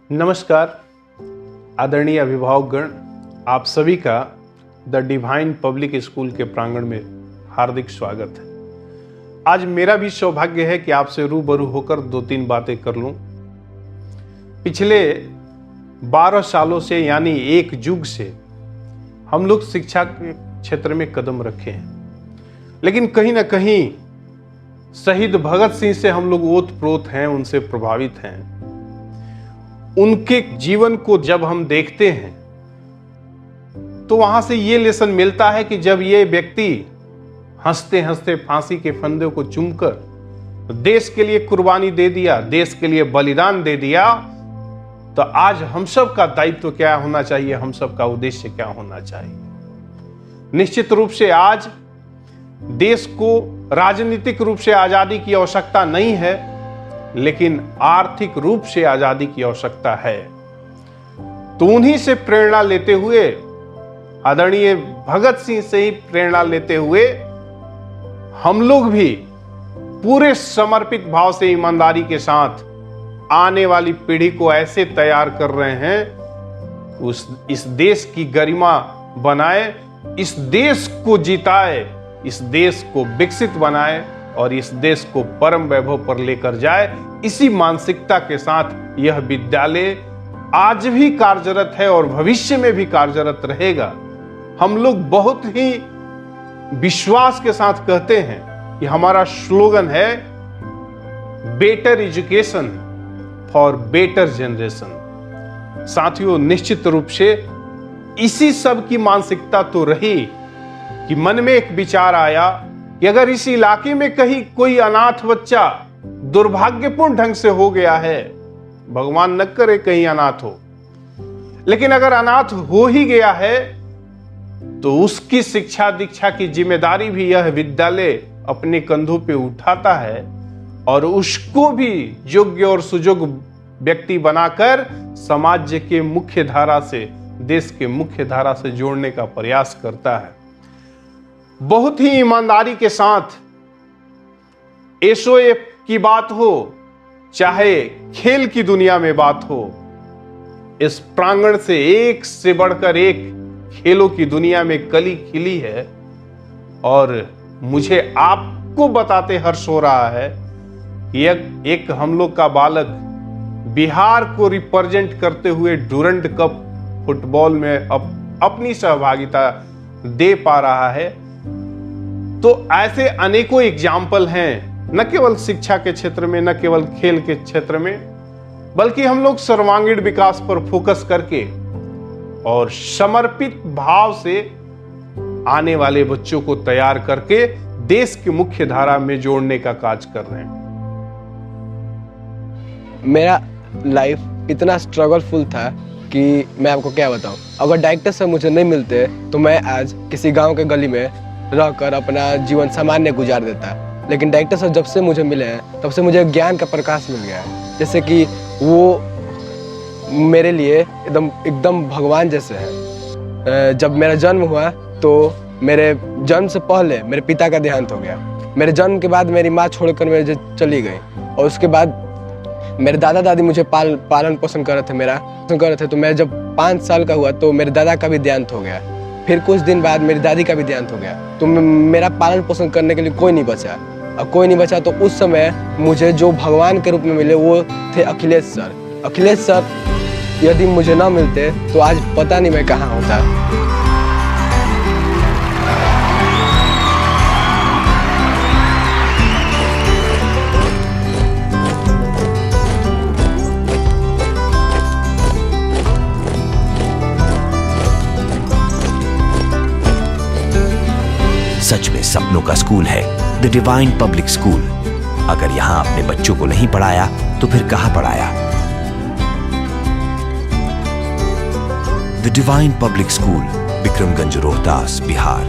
नमस्कार आदरणीय अभिभावकगण, आप सभी का द डिवाइन पब्लिक स्कूल के प्रांगण में हार्दिक स्वागत है। आज मेरा भी सौभाग्य है कि आपसे रूबरू होकर 2-3 बातें कर लूं। पिछले 12 सालों से यानी एक युग से हम लोग शिक्षा के क्षेत्र में कदम रखे हैं, लेकिन कहीं ना कहीं शहीद भगत सिंह से हम लोग ओत-प्रोत हैं, उनसे प्रभावित हैं। उनके जीवन को जब हम देखते हैं तो वहां से ये लेसन मिलता है कि जब ये व्यक्ति हंसते हंसते फांसी के फंदे को चूमकर देश के लिए कुर्बानी दे दिया, देश के लिए बलिदान दे दिया, तो आज हम सब का दायित्व क्या होना चाहिए, हम सब का उद्देश्य क्या होना चाहिए। निश्चित रूप से आज देश को राजनीतिक रूप से आजादी की आवश्यकता नहीं है, लेकिन आर्थिक रूप से आजादी की आवश्यकता है। तो उन्हीं से प्रेरणा लेते हुए, आदरणीय भगत सिंह से ही प्रेरणा लेते हुए हम लोग भी पूरे समर्पित भाव से, ईमानदारी के साथ आने वाली पीढ़ी को ऐसे तैयार कर रहे हैं, इस देश की गरिमा बनाए, इस देश को जिताए, इस देश को विकसित बनाए और इस देश को परम वैभव पर लेकर जाए। इसी मानसिकता के साथ यह विद्यालय आज भी कार्यरत है और भविष्य में भी कार्यरत रहेगा। हम लोग बहुत ही विश्वास के साथ कहते हैं कि हमारा स्लोगन है better education for better generation. साथियों, निश्चित रूप से इसी सब की मानसिकता तो रही कि मन में एक विचार आया कि अगर इस इलाके में कहीं कोई अनाथ बच्चा दुर्भाग्यपूर्ण ढंग से हो गया है, भगवान न करे कहीं अनाथ हो, लेकिन अगर अनाथ हो ही गया है तो उसकी शिक्षा दीक्षा की जिम्मेदारी भी यह विद्यालय अपने कंधों पे उठाता है और उसको भी योग्य और सुयोग्य व्यक्ति बनाकर समाज के मुख्य धारा से, देश के मुख्य धारा से जोड़ने का प्रयास करता है। बहुत ही ईमानदारी के साथ एसओएफ की बात हो, चाहे खेल की दुनिया में बात हो, इस प्रांगण से एक से बढ़कर एक खेलों की दुनिया में कली खिली है। और मुझे आपको बताते हर्ष हो रहा है कि एक हम लोग का बालक बिहार को रिप्रेजेंट करते हुए डुरंड कप फुटबॉल में अपनी सहभागिता दे पा रहा है। तो ऐसे अनेकों एग्जाम्पल हैं, न केवल शिक्षा के क्षेत्र में, न केवल खेल के क्षेत्र में, बल्कि हम लोग सर्वांगीण विकास पर फोकस करके और समर्पित भाव से आने वाले बच्चों को तैयार करके देश की मुख्य धारा में जोड़ने का कार्य कर रहे हैं। मेरा लाइफ इतना स्ट्रगलफुल था कि मैं आपको क्या बताऊं। अगर डायरेक्टर से मुझे नहीं मिलते तो मैं आज किसी गांव के गली में रहकर अपना जीवन सामान्य गुजार देता। लेकिन डायरेक्टर साहब जब से मुझे मिले हैं तब से मुझे ज्ञान का प्रकाश मिल गया है, जैसे कि वो मेरे लिए एकदम भगवान जैसे हैं। जब मेरा जन्म हुआ तो मेरे जन्म से पहले मेरे पिता का देहांत हो गया। मेरे जन्म के बाद मेरी माँ छोड़कर मेरे चली गई और उसके बाद मेरे दादा दादी मुझे पालन पोषण कर रहे थे। तो मैं जब 5 साल का हुआ तो मेरे दादा का भी देहांत हो गया। फिर कुछ दिन बाद मेरी दादी का भी देहांत हो गया। तो मेरा पालन पोषण करने के लिए कोई नहीं बचा। और कोई नहीं बचा तो उस समय मुझे जो भगवान के रूप में मिले वो थे अखिलेश सर। अखिलेश सर यदि मुझे ना मिलते तो आज पता नहीं मैं कहाँ होता। सच में सपनों का स्कूल है द डिवाइन पब्लिक स्कूल। अगर यहाँ अपने बच्चों को नहीं पढ़ाया तो फिर कहाँ पढ़ाया। The divine public school, Vikramganj, Rohtas, Bihar.